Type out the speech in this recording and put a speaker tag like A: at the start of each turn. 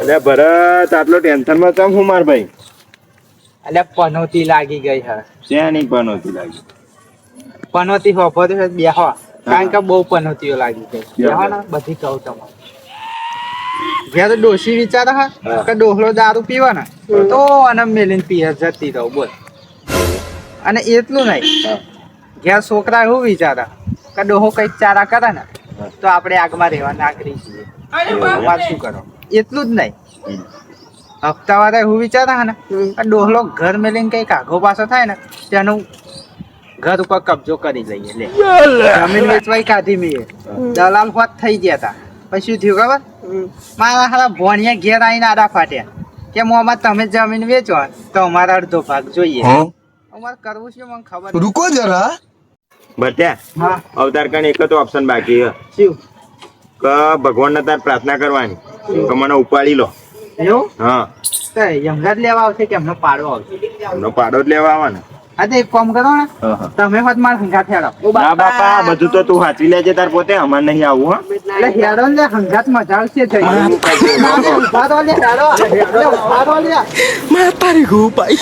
A: અલે ભરત આટલો ટેન્શન માં ચમ હું માર ભાઈ?
B: એટલે પનોતી લાગી ગઈ હે.
A: ત્યાં નહીં પનોતી લાગી.
B: પનોતી હોભો તો બેહો, કારણ કે બહુ પનોતીઓ લાગી ગઈ. બેહો ને બધી કહું તમને. જ્યારે ડોશી વિચારે હે કે ડોહલો દારૂ પીવા ને તો અને મેલીને પીએ જતી રહું બોલ. અને એટલું નહીં, ઘેર છોકરા એવું વિચારે કે ડોહો કઈક ચારા કરે ને તો આપણે આગમાં રહેવા નાગરી છીએ. અમારે શું કરો? એટલું જ નહીં, હપ્તા વાળા એવું વિચારે હે ને કે ડોહલો ઘર મેલીને કઈક આઘો પાછો થાય ને તેનું ઘર ઉપર કબજો કરી લઈએ. લે જમીન વેચવાઈ કાઢી મેં, દલાલ હોત થઈ ગયા હતા. પછી શું થયું ખબર? મારા હારા ભોણિયા ઘેર આવીને આડા ફાટ્યા કે મોમાં તમે જમીન વેચો તો અમારા અડધો ભાગ જોઈએ. અમારે કરવું છે મને ખબર.
C: रुको जरा.
A: બટ્યા
B: હા
A: અવતાર કણ એક જ ઓપ્શન બાકી છે
B: શું
A: કે ભગવાનને તાર પ્રાર્થના કરવાની કે મને ઉપાડી લો.
B: એવું?
A: હા,
B: તો યમરાજ લેવા આવશે કે એમનો પાડો આવશે?
A: એમનો પાડો જ લેવા આવવાનો.
B: હા તો એક કામ કરો ને, તમે હોત મારા હંગાત હેડો.
A: ના બાપા, બધું તો તું હાચવી લેજે તાર પોતે, અમાર નહીં આવું. હા
B: એટલે હેડો ને હંગાત મજા આવશે. ઉભા રહો લે, હેડો. ઉભા રહો લે.
C: मैं तारी को पाई.